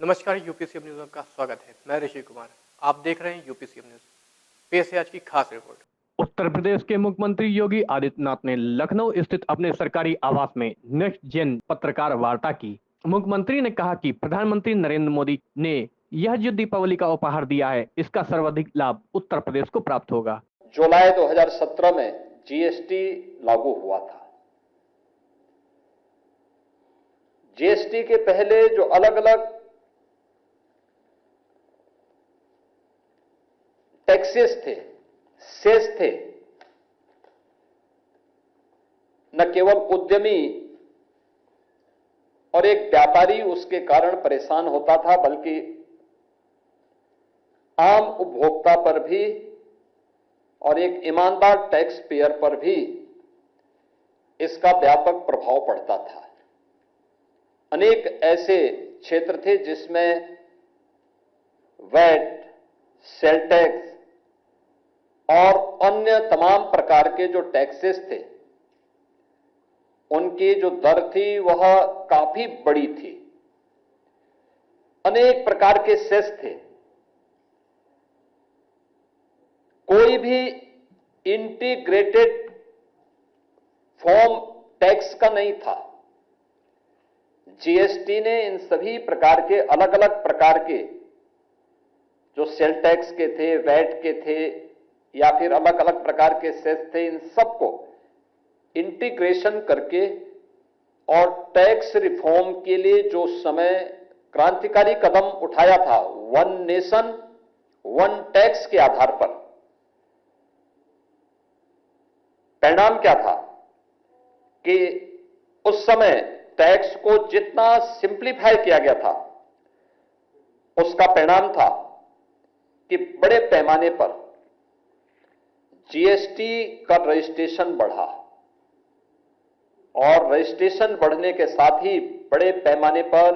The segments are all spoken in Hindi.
नमस्कार, यूपीसीएम न्यूज में आपका स्वागत है। मैं ऋषि कुमार। आप देख रहे हैं यूपीसीएम न्यूज। पेश है आज की खास रिपोर्ट। उत्तर प्रदेश के मुख्यमंत्री योगी आदित्यनाथ ने लखनऊ स्थित अपने सरकारी आवास में नेक्स्ट जेन पत्रकार वार्ता की। मुख्यमंत्री ने कहा कि प्रधानमंत्री नरेंद्र मोदी ने यह जो दीपावली का उपहार दिया है, इसका सर्वाधिक लाभ उत्तर प्रदेश को प्राप्त होगा। जुलाई 2017 में जीएसटी लागू हुआ था। जीएसटी के पहले जो अलग अलग टैक्सेस थे, सेस थे, न केवल उद्यमी और एक व्यापारी उसके कारण परेशान होता था, बल्कि आम उपभोक्ता पर भी और एक ईमानदार टैक्स पेयर पर भी इसका व्यापक प्रभाव पड़ता था। अनेक ऐसे क्षेत्र थे जिसमें वैट, सेल टैक्स और अन्य तमाम प्रकार के जो टैक्सेस थे, उनकी जो दर थी वह काफी बड़ी थी। अनेक प्रकार के सेस थे। कोई भी इंटीग्रेटेड फॉर्म टैक्स का नहीं था। जीएसटी ने इन सभी प्रकार के अलग अलग प्रकार के जो सेल टैक्स के थे, वैट के थे या फिर अलग अलग प्रकार के सेस थे, इन सबको इंटीग्रेशन करके और टैक्स रिफॉर्म के लिए जो समय क्रांतिकारी कदम उठाया था, वन नेशन वन टैक्स के आधार पर, परिणाम क्या था कि उस समय टैक्स को जितना सिंप्लीफाई किया गया था, उसका परिणाम था कि बड़े पैमाने पर जीएसटी का रजिस्ट्रेशन बढ़ा और रजिस्ट्रेशन बढ़ने के साथ ही बड़े पैमाने पर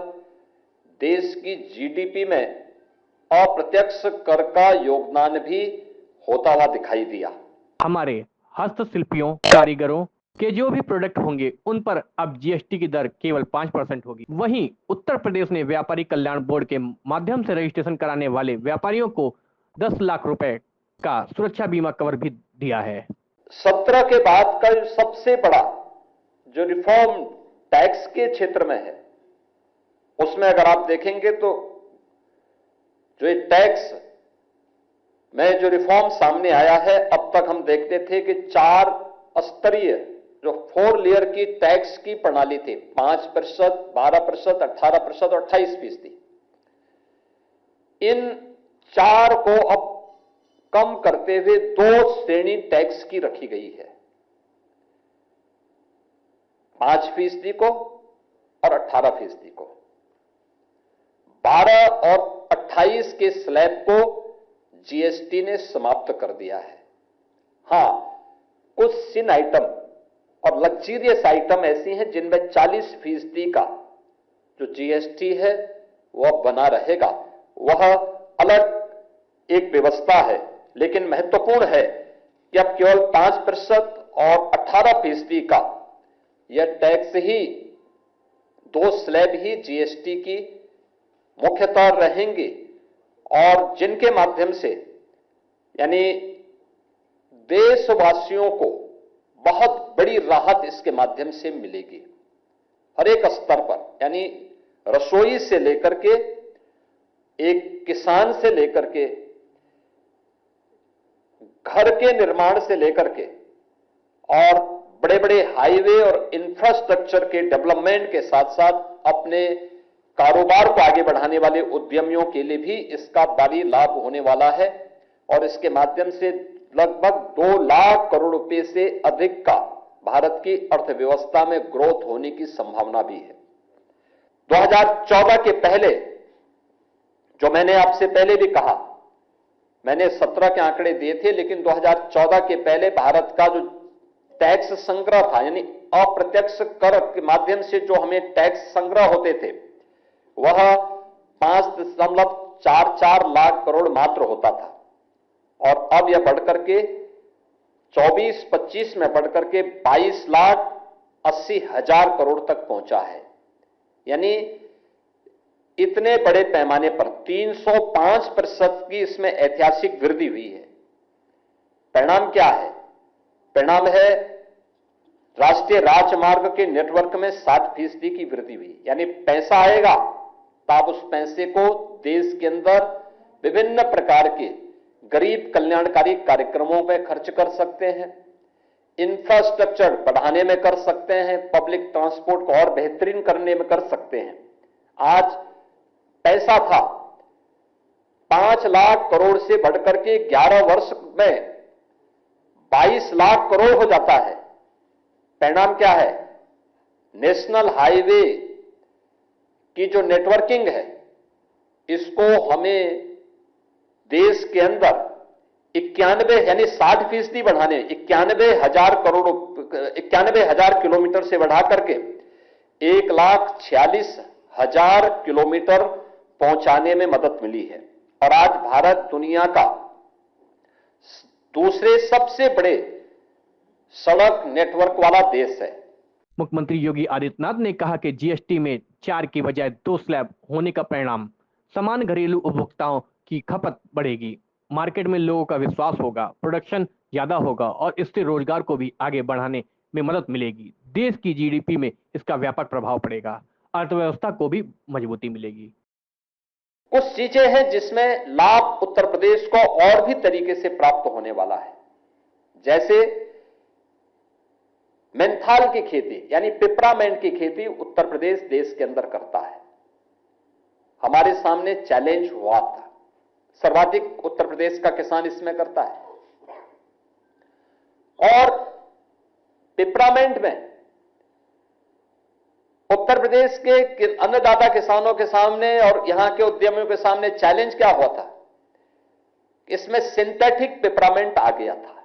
देश की जीडीपी में अप्रत्यक्ष कर का योगदान भी होता हुआ दिखाई दिया। हमारे हस्तशिल्पियों, कारीगरों के जो भी प्रोडक्ट होंगे उन पर अब जीएसटी की दर केवल 5% होगी। वहीं उत्तर प्रदेश ने व्यापारी कल्याण बोर्ड के माध्यम से रजिस्ट्रेशन कराने वाले व्यापारियों को 10 लाख रुपए का सुरक्षा बीमा कवर भी दिया है। 17 के बाद का सबसे बड़ा जो रिफॉर्म टैक्स के क्षेत्र में है, उसमें अगर आप देखेंगे तो जो टैक्स में जो रिफॉर्म सामने आया है, अब तक हम देखते थे कि 4 स्तरीय जो 4 लेयर की टैक्स की प्रणाली थी, 5%, 12%, 18% और 28%। इन 4 को अब कम करते हुए 2 श्रेणी टैक्स की रखी गई है, 5% को और 18% को। 12 और 28 के स्लैब को जीएसटी ने समाप्त कर दिया है। हां, कुछ सिन आइटम और लग्जरियस आइटम ऐसी हैं जिनमें 40% का जो जीएसटी है वह बना रहेगा। वह अलग एक व्यवस्था है, लेकिन महत्वपूर्ण है कि अब केवल 5% और 18% का यह टैक्स ही, 2 स्लैब ही जीएसटी की मुख्यतः रहेंगे और जिनके माध्यम से यानी देशवासियों को बहुत बड़ी राहत इसके माध्यम से मिलेगी हर एक स्तर पर। यानी रसोई से लेकर के, एक किसान से लेकर के, घर के निर्माण से लेकर के और बड़े बड़े हाईवे और इंफ्रास्ट्रक्चर के डेवलपमेंट के साथ साथ अपने कारोबार को आगे बढ़ाने वाले उद्यमियों के लिए भी इसका भारी लाभ होने वाला है और इसके माध्यम से लगभग 2 लाख करोड़ रुपए से अधिक का भारत की अर्थव्यवस्था में ग्रोथ होने की संभावना भी है। 2014 के पहले, जो मैंने आपसे पहले भी कहा, मैंने 17 के आंकड़े दिए थे, लेकिन 2014 के पहले भारत का जो टैक्स संग्रह था, यानी अप्रत्यक्ष कर के माध्यम से जो हमें टैक्स संग्रह होते थे, वह 5.44 लाख करोड़ मात्र होता था और अब यह बढ़कर के 24-25 में बढ़कर के 22,80,000 करोड़ तक पहुंचा है। यानी इतने बड़े पैमाने पर 305% की इसमें ऐतिहासिक वृद्धि हुई है। परिणाम क्या है? परिणाम है राष्ट्रीय राजमार्ग के नेटवर्क में 60% की वृद्धि हुई। यानी पैसा आएगा तो आप उस पैसे को देश के अंदर विभिन्न प्रकार के गरीब कल्याणकारी कार्यक्रमों में खर्च कर सकते हैं, इंफ्रास्ट्रक्चर बढ़ाने में कर सकते हैं, पब्लिक ट्रांसपोर्ट को और बेहतरीन करने में कर सकते हैं। आज पैसा था 5 लाख करोड़ से बढ़कर के 11 वर्ष में 22 लाख करोड़ हो जाता है। परिणाम क्या है? नेशनल हाईवे की जो नेटवर्किंग है, इसको हमें देश के अंदर 91 यानी 60% बढ़ाने 91,000 किलोमीटर से बढ़ा करके 1,46,000 किलोमीटर पहुंचाने में मदद मिली है। और आज भारत दुनिया का दूसरे सबसे बड़े सड़क नेटवर्क वाला देश है। मुख्यमंत्री योगी आदित्यनाथ ने कहा कि जीएसटी में 4 की बजाय 2 स्लैब होने का परिणाम सामान्य घरेलू उपभोक्ताओं की खपत बढ़ेगी, मार्केट में लोगों का विश्वास होगा, प्रोडक्शन ज्यादा होगा और इससे रोजगार को भी आगे बढ़ाने में मदद मिलेगी। देश की जीडीपी में इसका व्यापक प्रभाव पड़ेगा, अर्थव्यवस्था को भी मजबूती मिलेगी। कुछ चीजें हैं जिसमें लाभ उत्तर प्रदेश को और भी तरीके से प्राप्त होने वाला है। जैसे मेंथाल की खेती यानी पिपरामेंट की खेती उत्तर प्रदेश देश के अंदर करता है। हमारे सामने चैलेंज हुआ था, सर्वाधिक उत्तर प्रदेश का किसान इसमें करता है। और पिपरामेंट में उत्तर प्रदेश के अन्नदाता किसानों के सामने और यहां के उद्यमियों के सामने चैलेंज क्या हुआ था? इसमें सिंथेटिक पिपरामेंट आ गया था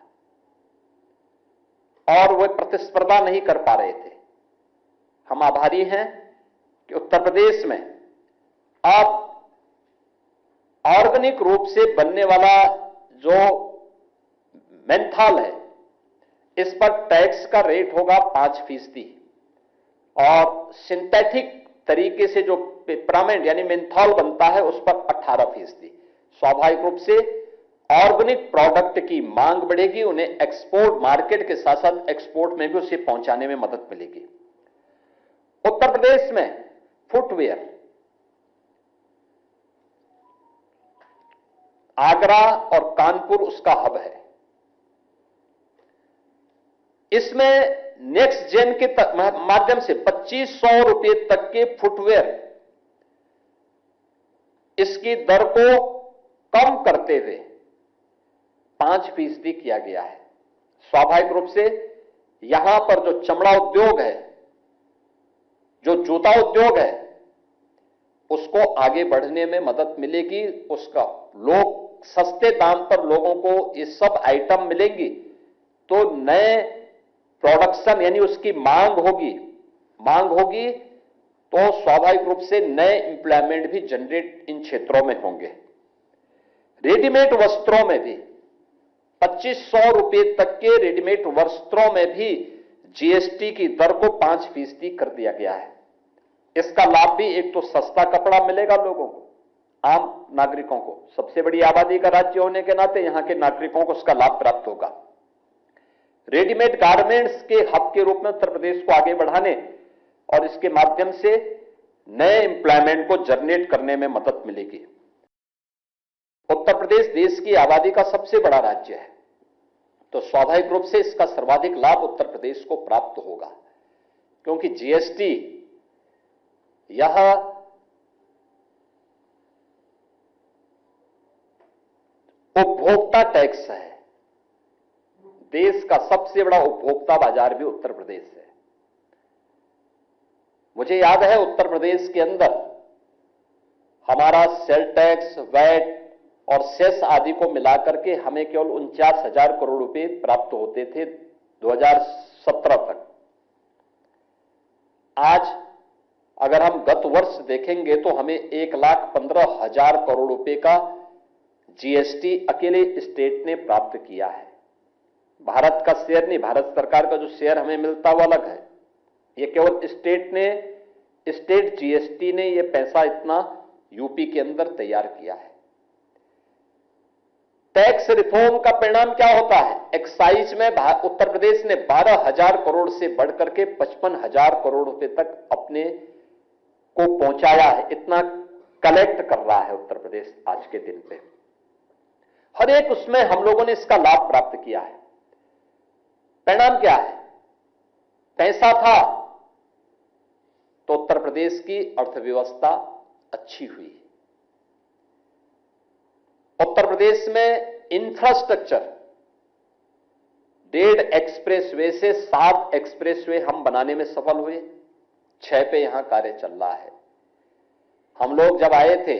और वे प्रतिस्पर्धा नहीं कर पा रहे थे। हम आभारी हैं कि उत्तर प्रदेश में अब ऑर्गेनिक रूप से बनने वाला जो मेंथाल है, इस पर टैक्स का रेट होगा 5% और सिंथेटिक तरीके से जो पिपरामेंट यानी मेंथाल बनता है उस पर 18%। स्वाभाविक रूप से ऑर्गेनिक प्रोडक्ट की मांग बढ़ेगी, उन्हें एक्सपोर्ट मार्केट के साथ साथ एक्सपोर्ट में भी उसे पहुंचाने में मदद मिलेगी। उत्तर प्रदेश में फुटवेयर, आगरा और कानपुर उसका हब है। इसमें नेक्स्ट जेन के माध्यम से 2500 रुपए तक के फुटवेयर इसकी दर को कम करते हुए 5% किया गया है। स्वाभाविक रूप से यहां पर जो चमड़ा उद्योग है, जो जूता उद्योग है, उसको आगे बढ़ने में मदद मिलेगी। उसका लोग सस्ते दाम पर लोगों को ये सब आइटम मिलेंगी तो नए प्रोडक्शन यानी उसकी मांग होगी तो स्वाभाविक रूप से नए एम्प्लॉयमेंट भी जनरेट इन क्षेत्रों में होंगे। रेडीमेड वस्त्रों में भी 2500 रुपए तक के रेडीमेड वस्त्रों में भी जीएसटी की दर को 5% कर दिया गया है। इसका लाभ भी एक तो सस्ता कपड़ा मिलेगा लोगों को, आम नागरिकों को, सबसे बड़ी आबादी का राज्य होने के नाते यहां के नागरिकों को उसका लाभ प्राप्त होगा। रेडीमेड गारमेंट्स के हब के रूप में उत्तर प्रदेश को आगे बढ़ाने और इसके माध्यम से नए एम्प्लॉयमेंट को जनरेट करने में मदद मिलेगी। उत्तर प्रदेश देश की आबादी का सबसे बड़ा राज्य है तो स्वाभाविक रूप से इसका सर्वाधिक लाभ उत्तर प्रदेश को प्राप्त होगा, क्योंकि जीएसटी यह उपभोक्ता टैक्स है। देश का सबसे बड़ा उपभोक्ता बाजार भी उत्तर प्रदेश है। मुझे याद है उत्तर प्रदेश के अंदर हमारा सेल टैक्स, वैट और सेस आदि को मिलाकर के हमें केवल 49,000 करोड़ रुपए प्राप्त होते थे 2017 तक। आज अगर हम गत वर्ष देखेंगे तो हमें 1,15,000 करोड़ रुपए का जीएसटी अकेले स्टेट ने प्राप्त किया है। भारत का शेयर नहीं, भारत सरकार का जो शेयर हमें मिलता वो अलग है। ये केवल स्टेट जीएसटी ने ये पैसा इतना यूपी के अंदर तैयार किया है। टैक्स रिफॉर्म का परिणाम क्या होता है? एक्साइज में उत्तर प्रदेश ने 12,000 करोड़ से बढ़कर के 55,000 करोड़ रुपए तक अपने को पहुंचाया है। इतना कलेक्ट कर रहा है उत्तर प्रदेश आज के दिन पे। हर एक उसमें हम लोगों ने इसका लाभ प्राप्त किया है। परिणाम क्या है? पैसा था तो उत्तर प्रदेश की अर्थव्यवस्था अच्छी हुई। उत्तर प्रदेश में इंफ्रास्ट्रक्चर 1.5 एक्सप्रेसवे से 7 एक्सप्रेसवे हम बनाने में सफल हुए। 6 पे यहां कार्य चल रहा है। हम लोग जब आए थे,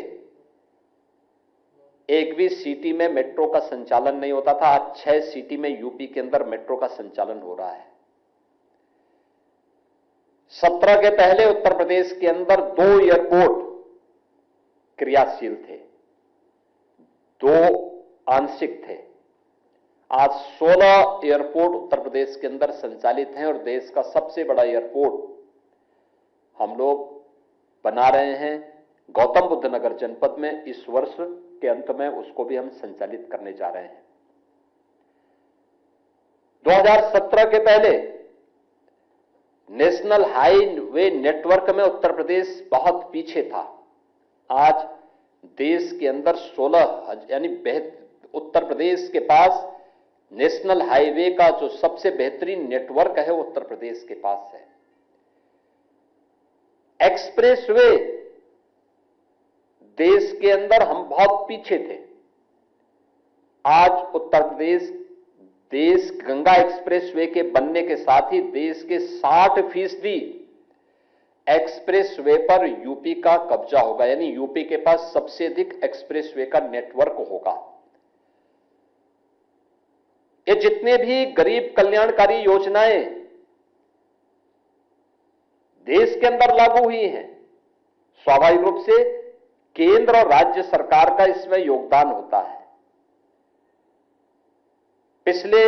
एक भी सिटी में मेट्रो का संचालन नहीं होता था। आज 6 सिटी में यूपी के अंदर मेट्रो का संचालन हो रहा है। 17 के पहले उत्तर प्रदेश के अंदर 2 एयरपोर्ट क्रियाशील थे, 2 आंशिक थे। आज 16 एयरपोर्ट उत्तर प्रदेश के अंदर संचालित हैं और देश का सबसे बड़ा एयरपोर्ट हम लोग बना रहे हैं गौतम बुद्ध नगर जनपद में। इस वर्ष के अंत में उसको भी हम संचालित करने जा रहे हैं। 2017 के पहले नेशनल हाईवे नेटवर्क में उत्तर प्रदेश बहुत पीछे था। आज देश के अंदर 16 यानी उत्तर प्रदेश के पास नेशनल हाईवे का जो सबसे बेहतरीन नेटवर्क है वो उत्तर प्रदेश के पास है। एक्सप्रेसवे देश के अंदर हम बहुत पीछे थे। आज उत्तर प्रदेश देश गंगा एक्सप्रेसवे के बनने के साथ ही देश के 60% एक्सप्रेसवे पर यूपी का कब्जा होगा, यानी यूपी के पास सबसे अधिक एक्सप्रेसवे का नेटवर्क होगा। ये जितने भी गरीब कल्याणकारी योजनाएं देश के अंदर लागू हुई हैं, स्वाभाविक रूप से केंद्र और राज्य सरकार का इसमें योगदान होता है। पिछले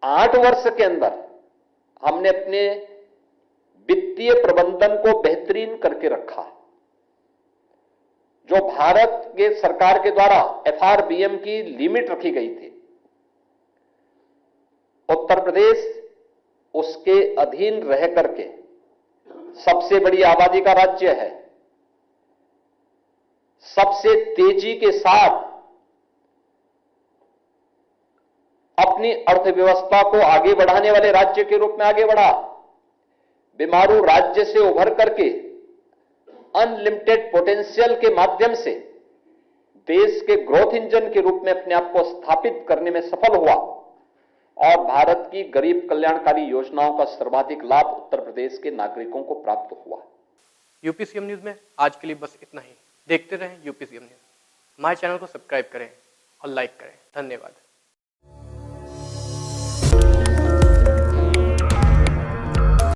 8 वर्ष के अंदर हमने अपने वित्तीय प्रबंधन को बेहतरीन करके रखा। जो भारत के सरकार के द्वारा FRBM की लिमिट रखी गई थी, उत्तर प्रदेश उसके अधीन रह करके सबसे बड़ी आबादी का राज्य है, सबसे तेजी के साथ अपनी अर्थव्यवस्था को आगे बढ़ाने वाले राज्य के रूप में आगे बढ़ा। बीमारू राज्य से उभर करके अनलिमिटेड पोटेंशियल के माध्यम से देश के ग्रोथ इंजन के रूप में अपने आप को स्थापित करने में सफल हुआ और भारत की गरीब कल्याणकारी योजनाओं का सर्वाधिक लाभ उत्तर प्रदेश के नागरिकों को प्राप्त हुआ। यूपीसीएम न्यूज में आज के लिए बस इतना ही। देखते रहें यूपीसीएम न्यूज। हमारे चैनल को सब्सक्राइब करें और लाइक करें। धन्यवाद।